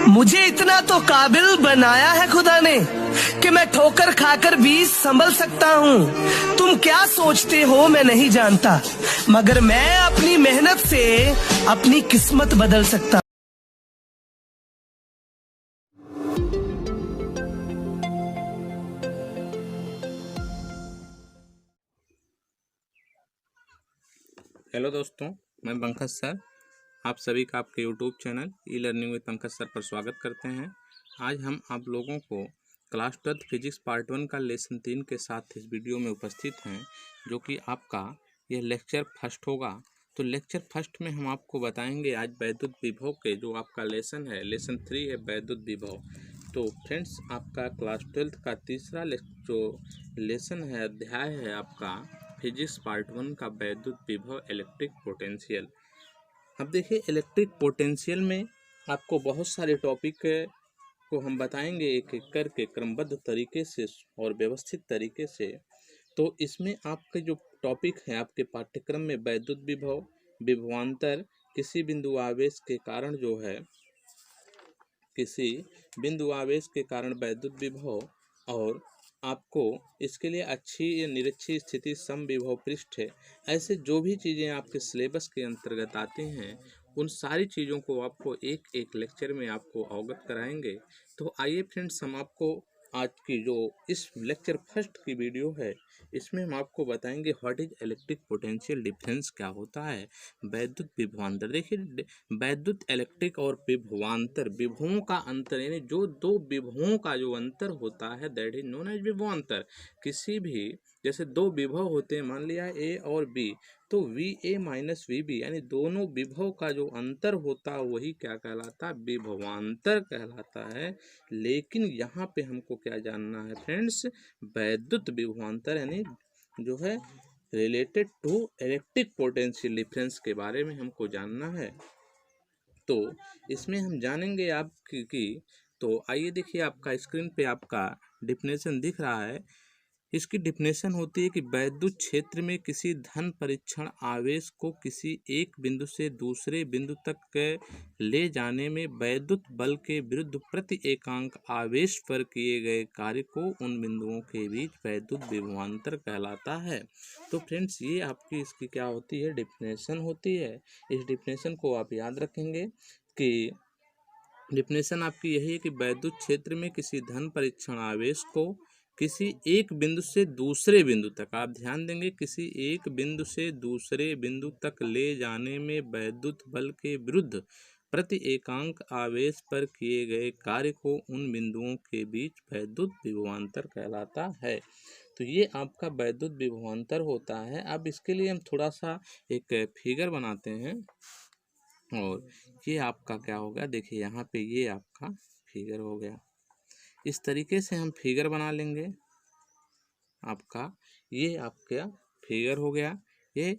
मुझे इतना तो काबिल बनाया है खुदा ने कि मैं ठोकर खाकर भी संभल सकता हूँ। तुम क्या सोचते हो मैं नहीं जानता, मगर मैं अपनी मेहनत से अपनी किस्मत बदल सकता। हेलो दोस्तों, मैं पंकज सर आप सभी का आपके YouTube channel e learning with Pankaj sir पर स्वागत करते हैं। आज हम आप लोगों को क्लास 12 फिजिक्स पार्ट 1 का लेसन 3 के साथ इस वीडियो में उपस्थित हैं, जो कि आपका यह लेक्चर फर्स्ट होगा। तो लेक्चर फर्स्ट में हम आपको बताएंगे आज वैद्युत विभव के जो आपका लेसन है, लेसन 3 है वैद्युत विभव। तो फ्रेंड्स, आपका क्लास 12 का तीसरा जो लेसन है, अध्याय है आपका फिजिक्स पार्ट 1 का वैद्युत विभव इलेक्ट्रिक पोटेंशियल। अब देखिए, इलेक्ट्रिक पोटेंशियल में आपको बहुत सारे टॉपिक को हम बताएंगे एक एक करके क्रमबद्ध तरीके से और व्यवस्थित तरीके से। तो इसमें आपके जो टॉपिक हैं आपके पाठ्यक्रम में वैद्युत विभव, विभवांतर, किसी बिंदु आवेश के कारण जो है, किसी बिंदु आवेश के कारण वैद्युत विभव, और आपको इसके लिए अच्छी या निरक्षी स्थिति समविभव पृष्ठ है। ऐसे जो भी चीज़ें आपके सिलेबस के अंतर्गत आती हैं, उन सारी चीज़ों को आपको एक एक लेक्चर में आपको अवगत कराएंगे। तो आइए फ्रेंड्स, हम आपको आज की जो इस लेक्चर फर्स्ट की वीडियो है, इसमें हम आपको बताएंगे what is electric potential difference, क्या होता है वैद्युत विभवांतर। देखिए, वैद्युत इलेक्ट्रिक और विभवांतर, विभवों का अंतर, यानी जो दो विभवों का जो अंतर होता है, दैट इज नोन एज विभवांतर। किसी भी जैसे दो विभव होते हैं, मान लिया ए और बी, तो V A minus V B, यानी दोनों विभव का जो अंतर होता है वही क्या कहलाता है, विभवांतर कहलाता है। लेकिन यहाँ पे हमको क्या जानना है फ्रेंड्स, वैद्युत विभवांतर यानी जो है related to electric potential difference के बारे में हमको जानना है। तो इसमें हम जानेंगे आप कि तो आइए देखिए, आपका स्क्रीन पे आपका डिफिनेशन दिख रहा है। इसकी डिफिनेशन होती है कि वैद्युत क्षेत्र में किसी धन परीक्षण आवेश को किसी एक बिंदु से दूसरे बिंदु तक ले जाने में वैद्युत बल के विरुद्ध प्रति एकांक आवेश पर किए गए कार्य को उन बिंदुओं के बीच वैद्युत विभवांतर कहलाता है। तो फ्रेंड्स, ये आपकी इसकी क्या होती है, डिफिनेशन होती है। इस डिफिनेशन को आप याद रखेंगे कि डिफिनेशन आपकी यही है कि वैद्युत क्षेत्र में किसी धन परीक्षण आवेश को किसी एक बिंदु से दूसरे बिंदु तक, आप ध्यान देंगे, किसी एक बिंदु से दूसरे बिंदु तक ले जाने में वैद्युत बल के विरुद्ध प्रति एकांक आवेश पर किए गए कार्य को उन बिंदुओं के बीच वैद्युत विभवांतर कहलाता है। तो ये आपका वैद्युत विभवांतर होता है। अब इसके लिए हम थोड़ा सा एक फिगर बनाते हैं, और ये आपका क्या होगा, देखिए यहाँ पे ये आपका फिगर हो गया। इस तरीके से हम फिगर बना लेंगे। आपका ये आपका फिगर हो गया। ये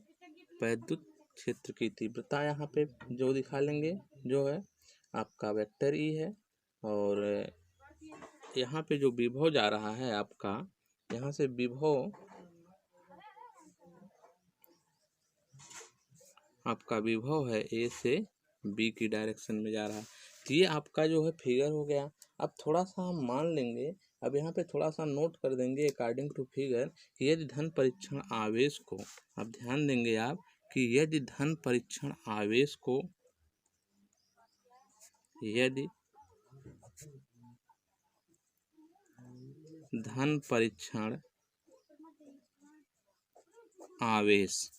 वैद्युत क्षेत्र की तीव्रता यहाँ पे जो दिखा लेंगे, जो है आपका वेक्टर ई है, और यहाँ पे जो विभव जा रहा है आपका, यहाँ से विभव आपका विभव है ए से बी की डायरेक्शन में जा रहा है। तो ये आपका जो है फिगर हो गया। अब थोड़ा सा हम मान लेंगे, अब यहाँ पे थोड़ा सा नोट कर देंगे अकॉर्डिंग टू फिगर कि यदि धन परीक्षण आवेश को, अब ध्यान देंगे आप कि यदि धन परीक्षण आवेश को, यदि धन परीक्षण आवेश,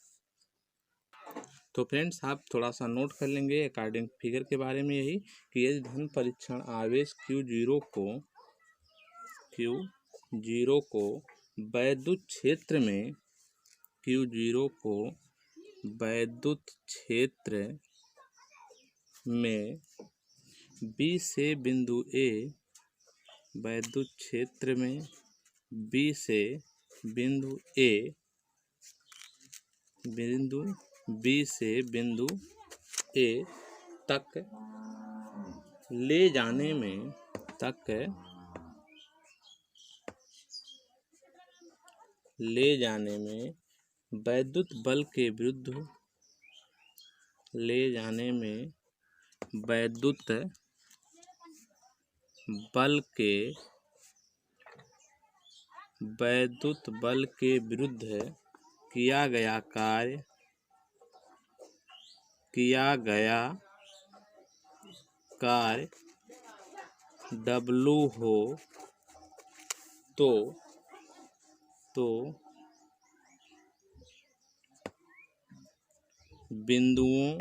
तो फ्रेंड्स आप थोड़ा सा नोट कर लेंगे अकॉर्डिंग फिगर के बारे में यही कि यदि धन परीक्षण आवेश Q0 को वैद्युत क्षेत्र में, Q0 को वैद्युत क्षेत्र में B से बिंदु A, वैद्युत क्षेत्र में B से बिंदु A, बिंदु B से बिंदु A तक ले जाने में, ले जाने में वैद्युत बल के विरुद्ध, ले जाने में वैद्युत बल के वैद्युत बल के विरुद्ध किया गया कार्य W हो तो बिंदुओं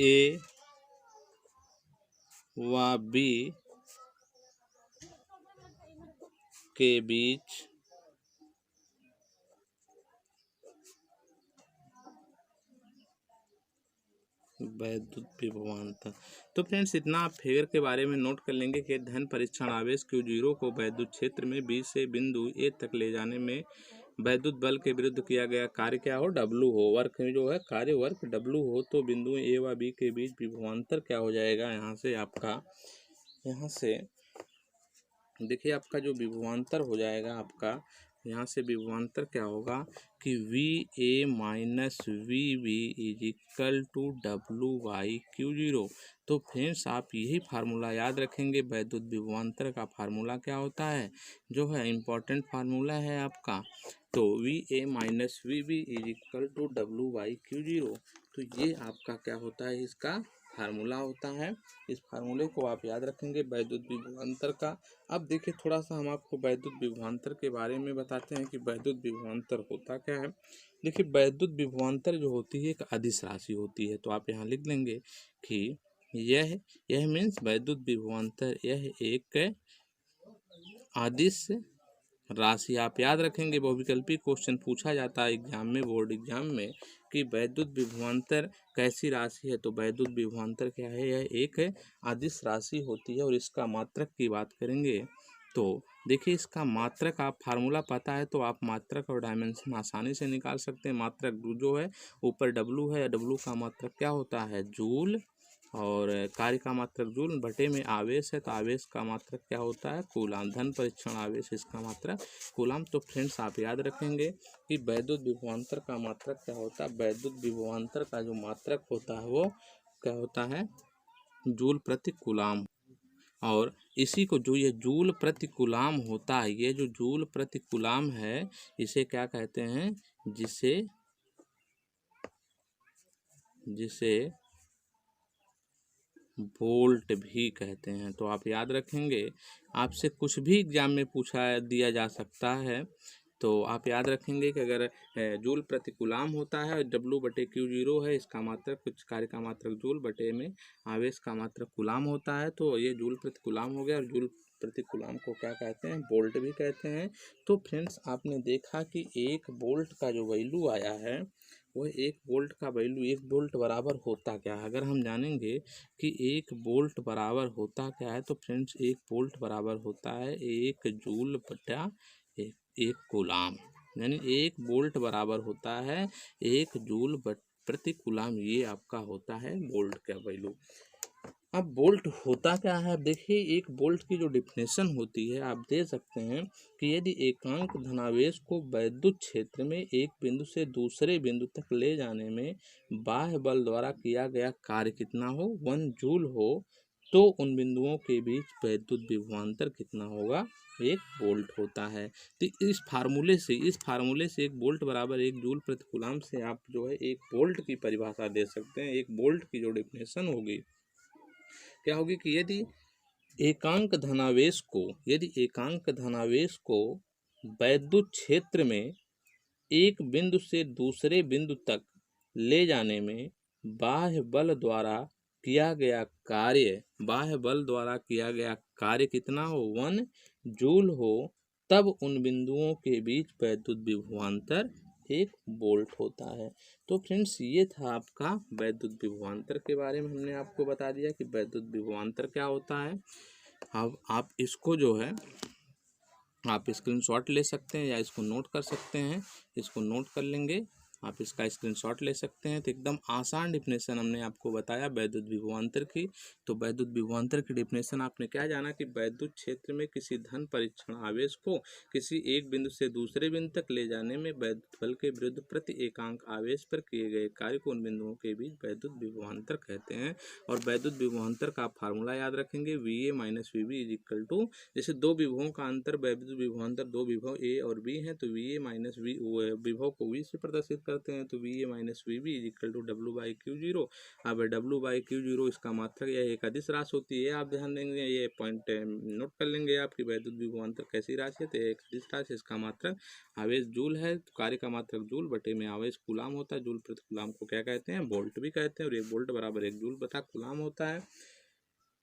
A व B के बीच वैद्युत विभवांतर। तो फ्रेंड्स इतना आप फिगर के बारे में नोट कर लेंगे कि धन परीक्षण आवेश Q0 को वैद्युत क्षेत्र में B से बिंदु A तक ले जाने में वैद्युत बल के विरुद्ध किया गया कार्य क्या हो, W हो। वर्क जो है कार्य वर्क W हो तो बिंदु A व B के बीच विभवांतर क्या हो जाएगा। यहाँ से देखिए आपका जो विभवांतर हो जाएगा आपका यहाँ से विभवांतर क्या होगा कि VA minus VB is equal to W/Q0। तो फ्रेंड्स आप यही फार्मूला याद रखेंगे। वैद्युत विभवांतर का फार्मूला क्या होता है, जो है इम्पोर्टेंट फार्मूला है आपका। तो VA minus VB is equal to W/Q0। तो ये आपका क्या होता है, इसका फार्मूला होता है। इस फार्मूले को आप याद रखेंगे वैद्युत विभवांतर का। अब देखिए थोड़ा सा हम आपको वैद्युत विभवांतर के बारे में बताते हैं कि वैद्युत विभवांतर होता क्या है। देखिए वैद्युत विभवांतर जो होती है एक अदिश राशि होती है। तो आप यहाँ लिख लेंगे कि यह मीन्स वैद्युत विभवांतर यह एक अदिश राशि। आप याद रखेंगे बहुविकल्पी क्वेश्चन पूछा जाता है एग्जाम में, बोर्ड एग्जाम में, कि वैद्युत विभवांतर कैसी राशि है। तो वैद्युत विभवांतर क्या है, यह एक अदिश राशि होती है। और इसका मात्रक की बात करेंगे तो देखिए इसका मात्रक आप फार्मूला पता है तो आप मात्रक और डायमेंशन आसानी से निकाल सकते हैं। मात्रक जो है ऊपर W है, W का मात्रक क्या होता है, जूल, और कार्य का मात्रक जूल बटे में आवेश है तो आवेश का मात्रक क्या होता है, कूलाम। धन परीक्षण आवेश इसका मात्रक कूलाम। तो फ्रेंड्स आप याद रखेंगे कि वैद्युत विभवांतर का मात्रक क्या होता है। वैद्युत विभवांतर का जो मात्रक होता है वो क्या होता है, जूल प्रति कूलाम। और इसी को जो ये जूल प्रति कूलाम होता है, ये जो जूल प्रति कूलाम है इसे क्या कहते हैं, जिसे वोल्ट भी कहते हैं। तो आप याद रखेंगे, आपसे कुछ भी एग्जाम में पूछा दिया जा सकता है। तो आप याद रखेंगे कि अगर जूल प्रति कूलाम होता है, W/Q0 है, इसका मात्रक कुछ कार्य का मात्रक जूल बटे में आवेश का मात्रक कूलाम होता है। तो ये जूल प्रति कूलाम हो गया। और जूल प्रति कूलाम को क्या कहते हैं, वोल्ट भी कहते हैं। तो फ्रेंड्स आपने देखा कि एक वोल्ट का जो वैल्यू आया है वह एक वोल्ट का वैल्यू, एक वोल्ट बराबर होता क्या है। अगर हम जानेंगे कि एक वोल्ट बराबर होता क्या है तो फ्रेंड्स एक वोल्ट बराबर होता है 1 जूल बटा एक कूलाम। यानी एक वोल्ट बराबर होता है 1 जूल प्रति कूलाम। ये आपका होता है वोल्ट का वैल्यू। अब वोल्ट होता क्या है, अब देखिए एक वोल्ट की जो डिफिनेशन होती है आप दे सकते हैं कि यदि एकांक धनावेश को वैद्युत क्षेत्र में एक बिंदु से दूसरे बिंदु तक ले जाने में बाह्य बल द्वारा किया गया कार्य कितना हो, 1 जूल हो, तो उन बिंदुओं के बीच वैद्युत विभवांतर कितना होगा, 1 वोल्ट होता है। तो इस फार्मूले से 1 वोल्ट बराबर 1 जूल प्रति कूलाम से आप जो है 1 वोल्ट की परिभाषा दे सकते हैं। 1 वोल्ट की जो डिफिनेशन होगी क्या होगी कि यदि एकांक धनावेश को वैद्युत क्षेत्र में एक बिंदु से दूसरे बिंदु तक ले जाने में बाह्य बल द्वारा किया गया कार्य कितना हो, 1 जूल हो, तब उन बिंदुओं के बीच वैद्युत विभवांतर 1 वोल्ट होता है। तो फ्रेंड्स ये था आपका वैद्युत विभवांतर के बारे में। हमने आपको बता दिया कि वैद्युत विभवांतर क्या होता है। अब आप इसको जो है आप स्क्रीनशॉट ले सकते हैं या इसको नोट कर सकते हैं। इसको नोट कर लेंगे आप इसका स्क्रीनशॉट ले सकते हैं। तो एकदम आसान डिफिनेशन हमने आपको बताया वैद्युत विभवांतर की। तो वैद्युत विभवांतर की डिफिनेशन आपने क्या जाना कि वैद्युत क्षेत्र में किसी धन परीक्षण आवेश को किसी एक बिंदु से दूसरे बिंदु तक ले जाने में वैद्युत बल के विरुद्ध प्रति एकांक आवेश पर किए गए कार्य को उन बिंदुओं के बीच वैद्युत विभवांतर कहते हैं। और वैद्युत विभवांतर का आप फार्मूला याद रखेंगे, VA minus VB is equal to, जैसे दो विभवों का अंतर वैद्युत विभवांतर, दो विभव A और B हैं, तो VA माइनस विभव को V से प्रदर्शित करते हैं, तो VA minus VB is equal to W/Q0। अब W/Q0 इसका मात्रक या एक अदिश राशि होती है, आप ध्यान देंगे, ये पॉइंट नोट कर लेंगे आपकी वैद्युत विभवांतर कैसी राशि है, तो एक अदिश राशि, इसका मात्रक आवेश जूल है, तो कार्य का मात्रक जूल बटे में आवेश कूलाम होता है। जूल प्रति कूलाम को क्या कहते हैं, वोल्ट भी कहते हैं, और 1 वोल्ट बराबर 1 जूल बटा कूलाम होता है।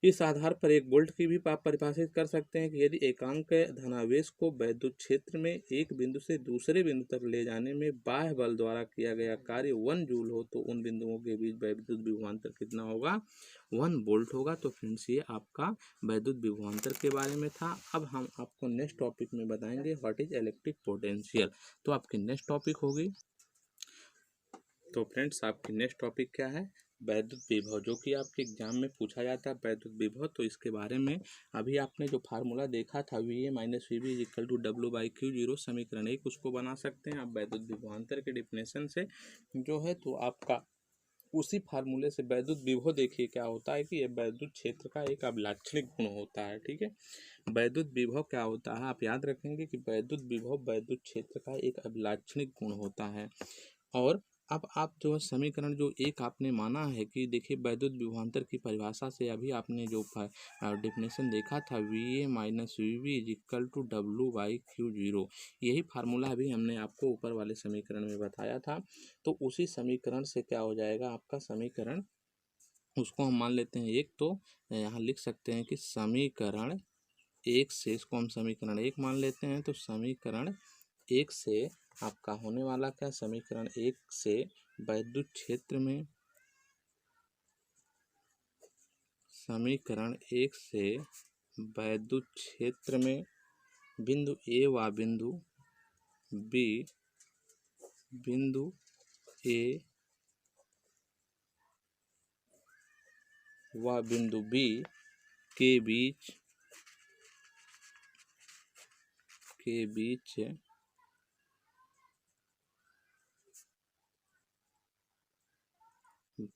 इस आधार पर 1 वोल्ट की भी आप परिभाषित कर सकते हैं कि यदि एकांक धनावेश को वैद्युत क्षेत्र में एक बिंदु से दूसरे बिंदु तक ले जाने में बाह्य बल द्वारा किया गया कार्य 1 जूल हो, तो उन बिंदुओं के बीच वैद्युत विभवांतर कितना होगा, 1 वोल्ट होगा। तो फ्रेंड्स ये आपका वैद्युत विभवांतर के बारे में था। अब हम आपको नेक्स्ट टॉपिक में बताएंगे व्हाट इज इलेक्ट्रिक पोटेंशियल। तो आपकी नेक्स्ट टॉपिक होगी, तो फ्रेंड्स आपकी नेक्स्ट टॉपिक क्या है, वैद्युत विभव, जो कि आपके एग्जाम में पूछा जाता है वैद्युत विभव। तो इसके बारे में अभी आपने जो फार्मूला देखा था VA minus VB is equal to W/Q0, समीकरण 1, उसको बना सकते हैं आप वैद्युत विभवांतर के डिफिनेशन से जो है। तो आपका उसी फार्मूले से वैद्युत विभव देखिए क्या होता है कि ये वैद्युत क्षेत्र का एक अभिलाक्षणिक गुण होता है। ठीक है, वैद्युत विभव क्या होता है, आप याद रखेंगे कि वैद्युत विभव वैद्युत क्षेत्र का एक अभिलाक्षणिक गुण होता है। और अब आप जो समीकरण जो एक आपने माना है कि देखिए वैद्युत विभवांतर की परिभाषा से अभी आपने जो डिफिनेशन देखा था VA minus VB is equal to W/Q0, यही फार्मूला अभी हमने आपको ऊपर वाले समीकरण में बताया था। तो उसी समीकरण से क्या हो जाएगा आपका समीकरण, उसको हम मान लेते हैं एक, तो यहाँ लिख सकते हैं कि समीकरण 1 से, इसको हम समीकरण 1 मान लेते हैं। तो समीकरण 1 से आपका होने वाला क्या, समीकरण 1 से वैद्युत क्षेत्र में, समीकरण 1 से वैद्युत क्षेत्र में बिंदु A व बिंदु B, बिंदु A व बिंदु B के बीच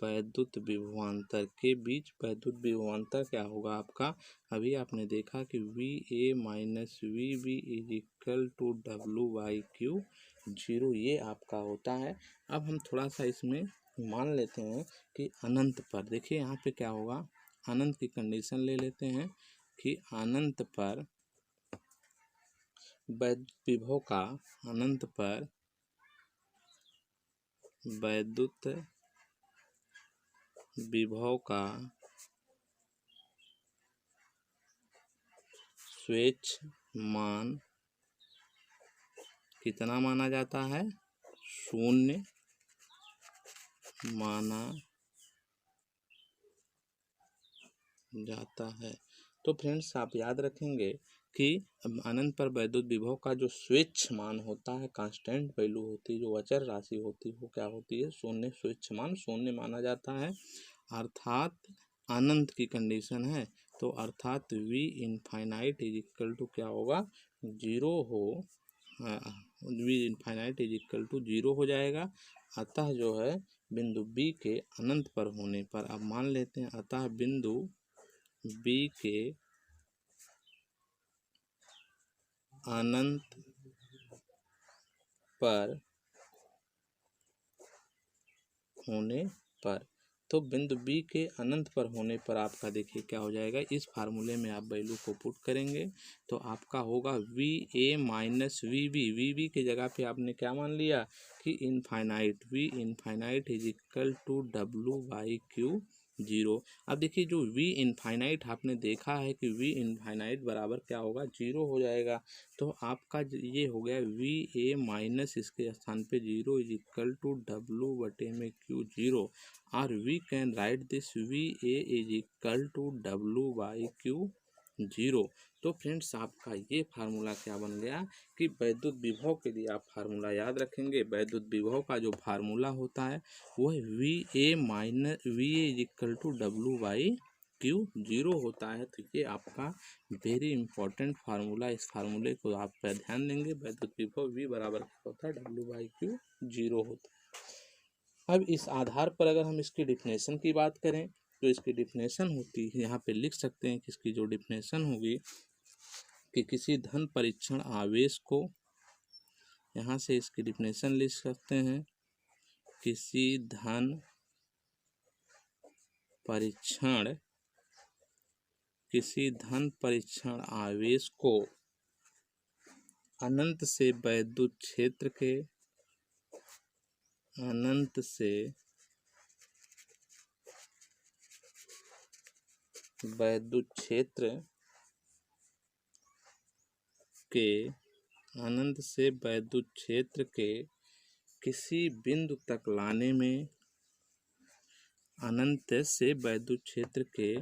वैद्युत विभवांतर के बीच वैद्युत विभवांतर क्या होगा आपका, अभी आपने देखा कि VA minus VB is equal to W/Q0, ये आपका होता है। अब हम थोड़ा सा इसमें मान लेते हैं कि अनंत पर, देखिए यहाँ पे क्या होगा, अनंत की कंडीशन ले लेते हैं कि अनंत पर वैद्युत विभव का, अनंत पर वैद्युत विभव का स्वेच्छ मान कितना माना जाता है, 0 माना जाता है। तो फ्रेंड्स आप याद रखेंगे कि अनंत पर वैद्युत विभव का जो स्वेच्छ मान होता है, कांस्टेंट वैल्यू होती है, जो अचर राशि होती है, वो क्या होती है, 0, स्वेच्छ मान 0 माना जाता है। अर्थात अनंत की कंडीशन है, तो अर्थात V infinite is equal to क्या होगा, 0 हो, V infinite is equal to 0 हो जाएगा। अतः जो है बिंदु B के अनंत पर होने पर, अब मान लेते हैं, अतः बिंदु B के अनंत पर होने पर, तो बिंदु B के अनंत पर होने पर आपका देखिए क्या हो जाएगा, इस फार्मूले में आप वैल्यू को पुट करेंगे तो आपका होगा VA माइनस VB की जगह पे आपने क्या मान लिया कि infinite, V infinite is equal to W/Q0। अब देखिए जो V इनफाइनाइट आपने देखा है कि V इनफाइनाइट बराबर क्या होगा, 0 हो जाएगा। तो आपका ये हो गया VA माइनस इसके स्थान पे 0 इज इक्वल टू W/Q0, और we can write this VA is equal to W/Q0। 0। तो फ्रेंड्स आपका ये फार्मूला क्या बन गया कि वैद्युत विभव के लिए आप फार्मूला याद रखेंगे। वैद्युत विभव का जो फार्मूला होता है वो है VA-W/Q 0 होता है। तो ये आपका वेरी इंपॉर्टेंट फार्मूला, इस फार्मूले को आप पर ध्यान देंगे। वैद्युत विभव V बराबर होता है W/Q 0 होता है। अब इस आधार पर अगर हम इसकी डिफिनेशन की बात करें तो इसकी डिफिनेशन होती है, यहाँ पे लिख सकते हैं कि इसकी जो डिफिनेशन होगी कि किसी धन परीक्षण आवेश को, यहाँ से इसकी डिफिनेशन लिख सकते हैं, किसी धन परीक्षण आवेश को अनंत से वैद्युत क्षेत्र के किसी बिंदु तक लाने में, अनंत से वैद्युत क्षेत्र के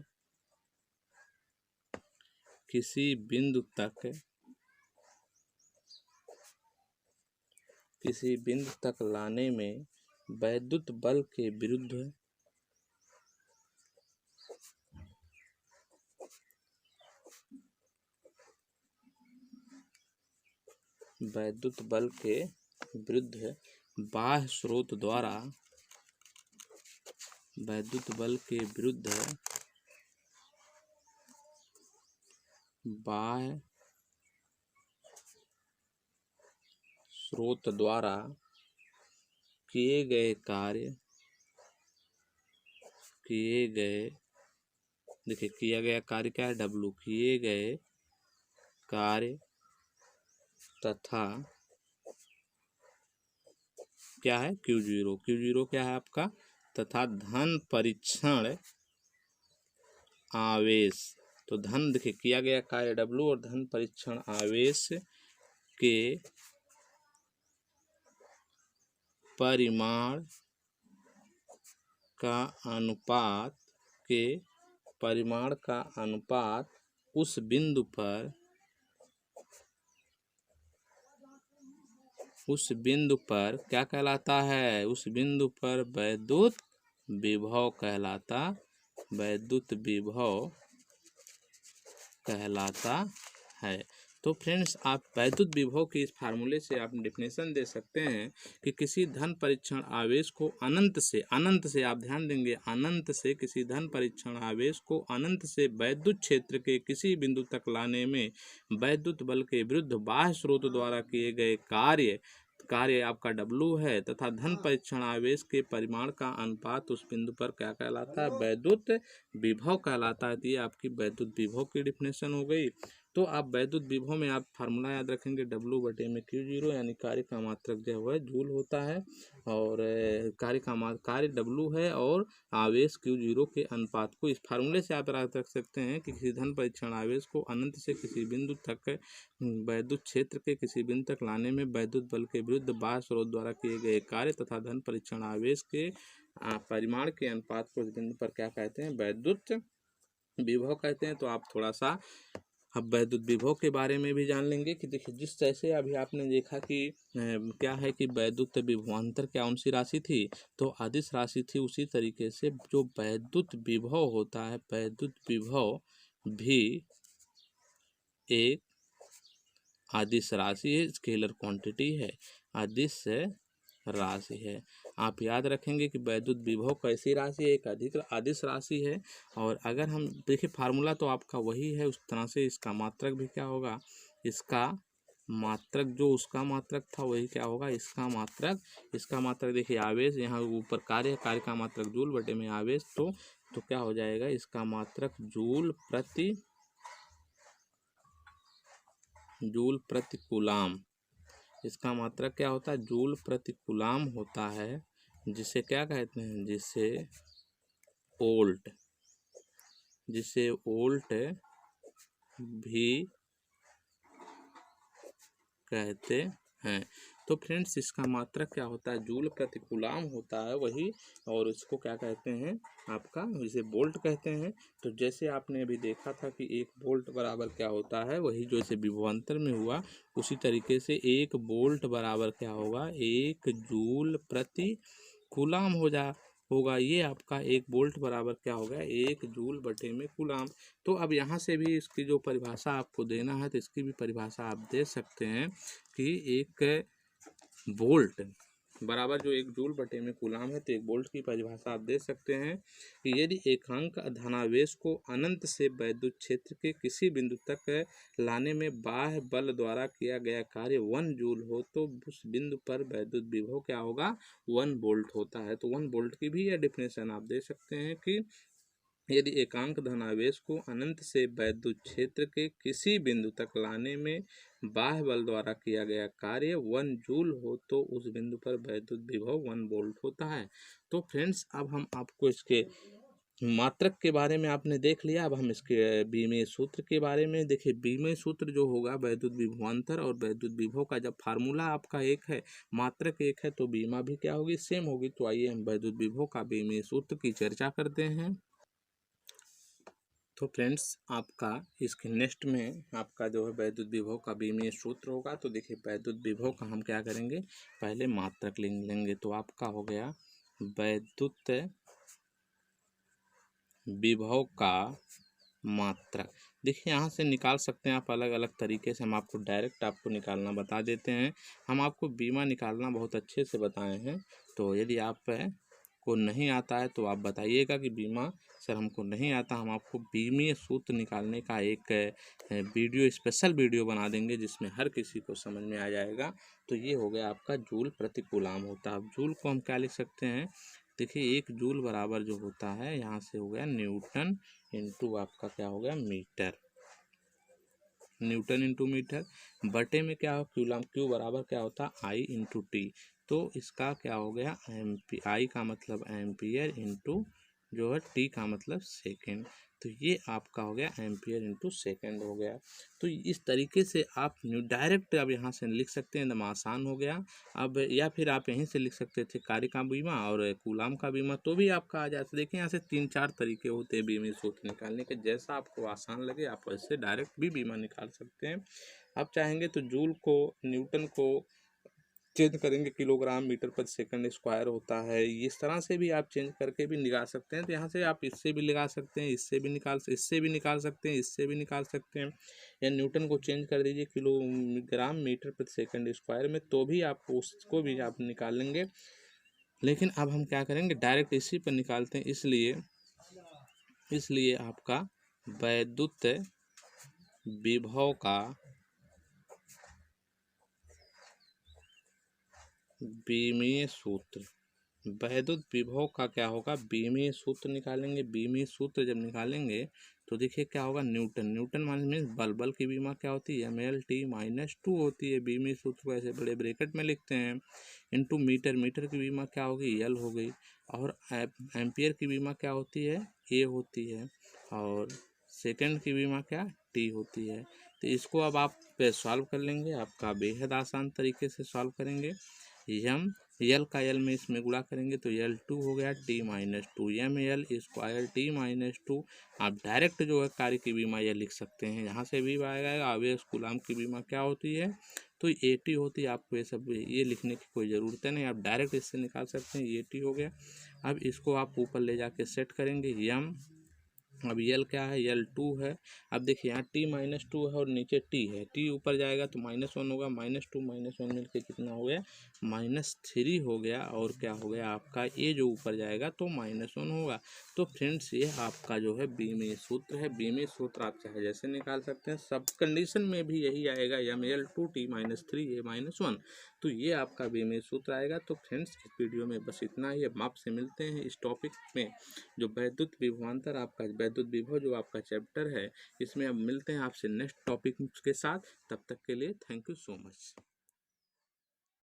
किसी बिंदु तक लाने में वैद्युत बल के विरुद्ध बाह्य स्रोत द्वारा किए गए कार्य, देखिए किया गया कार्य क्या है, W, किए गए कार्य तथा क्या है, Q0 क्या है आपका, तथा धन परीक्षण आवेश। तो धन, देखिए किया गया कार्य W और धन परीक्षण आवेश के परिमाण का अनुपात उस बिंदु पर क्या कहलाता है, उस बिंदु पर वैद्युत विभव कहलाता है। तो फ्रेंड्स आप वैद्युत विभव के इस फार्मूले से आप डिफिनेशन दे सकते हैं कि किसी धन परीक्षण आवेश को अनंत से आप ध्यान देंगे, अनंत से किसी धन परीक्षण आवेश को अनंत से वैद्युत क्षेत्र के किसी बिंदु तक लाने में वैद्युत बल के विरुद्ध बाह्य स्रोत द्वारा किए गए कार्य आपका W है, तथा धन परीक्षण आवेश के परिमाण का अनुपात उस बिंदु पर क्या कहलाता है, वैद्युत विभव कहलाता है। तो ये आपकी वैद्युत विभव की डिफिनेशन हो गई। तो आप वैद्युत विभव में आप फार्मूला याद रखेंगे W/Q0, यानी कार्य का मात्रक जो है जूल होता है, और कार्य W है और आवेश Q0 के अनुपात को, इस फार्मूले से आप याद रख सकते हैं कि किसी धन परीक्षण आवेश को अनंत से किसी बिंदु तक वैद्युत क्षेत्र के किसी बिंदु तक लाने में वैद्युत बल के विरुद्ध बाह्य स्रोत द्वारा किए गए कार्य तथा धन परीक्षण आवेश के परिमाण के अनुपात को इस बिंदु पर क्या कहते हैं, वैद्युत विभव कहते हैं। तो आप थोड़ा सा अब वैद्युत विभव के बारे में भी जान लेंगे कि देखिए जिस जैसे अभी आपने देखा कि क्या है कि वैद्युत विभवांतर कौन सी राशि थी, तो अदिश राशि थी। उसी तरीके से जो वैद्युत विभव होता है, वैद्युत विभव भी एक अदिश राशि है, स्केलर क्वांटिटी है, अदिश राशि है। आप याद रखेंगे कि वैद्युत विभव कैसी राशि है, एक अदिश राशि है। और अगर हम देखिए फार्मूला तो आपका वही है, उस तरह से इसका मात्रक भी क्या होगा, इसका मात्रक जो उसका मात्रक था वही क्या होगा, इसका मात्रक देखिए आवेश, यहाँ ऊपर कार्य का मात्रक जूल बटे में आवेश, तो क्या हो जाएगा, इसका मात्रक जूल प्रति कूलाम। इसका मात्रक क्या होता है, जूल प्रति कूलाम होता है, जिसे क्या कहते हैं, जिसे वोल्ट भी कहते हैं। तो फ्रेंड्स इसका मात्रक क्या होता है, जूल प्रति कूलाम होता है वही, और इसको क्या कहते हैं आपका, इसे वोल्ट कहते हैं। तो जैसे आपने अभी देखा था कि 1 वोल्ट बराबर क्या होता है, वही जो इसे विभवांतर में हुआ, उसी तरीके से 1 वोल्ट बराबर क्या होगा, 1 जूल प्रति कूलाम होगा। ये आपका 1 वोल्ट बराबर क्या होगा, 1 जूल बटे में कूलाम। तो अब यहाँ से भी इसकी जो परिभाषा आपको देना है, तो इसकी भी परिभाषा आप दे सकते हैं कि 1 वोल्ट बराबर जो 1 जूल बटे में कूलाम है, तो 1 वोल्ट की परिभाषा आप दे सकते हैं कि यदि एकांक धनावेश को अनंत से वैद्युत क्षेत्र के किसी बिंदु तक लाने में बाह्य बल द्वारा किया गया कार्य 1 जूल हो, तो उस बिंदु पर वैद्युत विभव क्या होगा, 1 वोल्ट होता है। तो 1 वोल्ट की भी यह डिफिनेशन आप दे सकते हैं कि यदि एकांक धनावेश को अनंत से वैद्युत क्षेत्र के किसी बिंदु तक लाने में बाह्य बल द्वारा किया गया कार्य 1 जूल हो, तो उस बिंदु पर वैद्युत विभव 1 वोल्ट होता है। तो फ्रेंड्स अब हम आपको इसके मात्रक के बारे में आपने देख लिया, अब हम इसके बीमीय सूत्र के बारे में देखिए। बीमीय सूत्र जो होगा वैद्युत विभवांतर और वैद्युत विभव का जब फार्मूला आपका एक है, मात्रक एक है, तो बीमा भी क्या होगी, सेम होगी। तो आइए हम वैद्युत विभव का बीमीय सूत्र की चर्चा करते हैं। तो फ्रेंड्स आपका इसके नेक्स्ट में आपका जो है वैद्युत विभव का बीमीय सूत्र होगा। तो देखिए वैद्युत विभव का हम क्या करेंगे, पहले मात्रक लेंगे। तो आपका हो गया वैद्युत विभव का मात्रक। देखिए यहाँ से निकाल सकते हैं आप अलग अलग तरीके से, हम आपको डायरेक्ट आपको निकालना बता देते हैं। हम आपको बीमा निकालना बहुत अच्छे से बताए हैं, तो यदि आप को नहीं आता है तो आप बताइएगा कि बीमा सर हमको नहीं आता। हम आपको बीमीय सूत्र निकालने का एक वीडियो, स्पेशल वीडियो बना देंगे जिसमें हर किसी को समझ में आ जाएगा। तो ये हो गया आपका जूल प्रति कूलाम होता है। अब जूल को हम क्या लिख सकते हैं, देखिए 1 जूल बराबर जो होता है, यहाँ से हो गया न्यूटन इंटू आपका क्या हो गया मीटर, न्यूटन इंटू मीटर, बटे में क्या हो कूलाम, क्यू बराबर क्या होता है आई इंटू टी। तो इसका क्या हो गया आई का मतलब एम्पियर इंटू जो है टी का मतलब सेकेंड। तो ये आपका हो गया एम्पियर इंटू सेकेंड हो गया। तो इस तरीके से आप डायरेक्ट अब यहाँ से लिख सकते हैं, एकदम आसान हो गया। अब या फिर आप यहीं से लिख सकते थे कार्य का बीमा और कूलाम का बीमा, तो भी आपका आ जाता। देखिए यहाँ से 3-4 तरीके होते हैं बीमा सूत्र निकालने के, जैसा आपको आसान लगे आप वैसे डायरेक्ट भी बीमा निकाल सकते हैं। आप चाहेंगे तो जूल को, न्यूटन को चेंज करेंगे, किलोग्राम मीटर पर सेकंड स्क्वायर होता है, इस तरह से भी आप चेंज करके भी निकाल सकते हैं। तो यहाँ से आप इससे भी लगा सकते हैं, इससे भी निकाल सकते हैं, इससे भी निकाल सकते हैं। या न्यूटन को चेंज कर दीजिए किलोग्राम मीटर पर सेकंड स्क्वायर में, तो भी आप उसको भी आप निकाल लेंगे। लेकिन अब हम क्या करेंगे, डायरेक्ट इसी पर निकालते हैं। इसलिए आपका वैद्युत विभव का बीमीय सूत्र, वैद्युत विभव का क्या होगा, बीमीय सूत्र निकालेंगे। बीमीय सूत्र जब निकालेंगे तो देखिए क्या होगा, न्यूटन मीन्स बल की बीमा क्या होती है, mL/T-2 होती है। बीमीय सूत्र को ऐसे बड़े ब्रैकेट में लिखते हैं। इंटू मीटर की बीमा क्या होगी, L हो गई। और एम्पियर की बीमा क्या होती है, A होती है। और सेकंड की बीमा क्या, T होती है। तो इसको अब आप सॉल्व कर लेंगे, आपका बेहद आसान तरीके से सॉल्व करेंगे। L का L में इसमें गुणा करेंगे तो L2 हो गया T-2 mL² T-2। आप डायरेक्ट जो है कार्य की बीमा यह लिख सकते हैं, यहाँ से भी आएगा। आवेश कूलाम की बीमा क्या होती है, तो AT होती है। आपको ये सब ये लिखने की कोई ज़रूरत नहीं, आप डायरेक्ट इससे निकाल सकते हैं। AT हो गया। अब इसको आप ऊपर ले जाके सेट करेंगे अब L क्या है, L2 है। अब देखिए यहाँ T-2 है और नीचे T है, T ऊपर जाएगा तो -1 होगा, -2 -1 मिलके कितना हो गया, -3 हो गया। और क्या हो गया आपका, ये जो ऊपर जाएगा तो -1 होगा। तो फ्रेंड्स ये आपका जो है बीमीय सूत्र है। बीमीय सूत्र आप चाहे जैसे निकाल सकते हैं, सब कंडीशन में भी यही आएगा, mL2 T-3 A-1। तो ये आपका बीमीय सूत्र आएगा। तो फ्रेंड्स इस वीडियो में बस इतना ही। अब आपसे मिलते हैं इस टॉपिक में, जो वैद्युत विभवांतर आपका वैद्युत विभव जो आपका चैप्टर है, इसमें अब मिलते हैं आपसे नेक्स्ट टॉपिक के साथ। तब तक के लिए थैंक यू सो मच।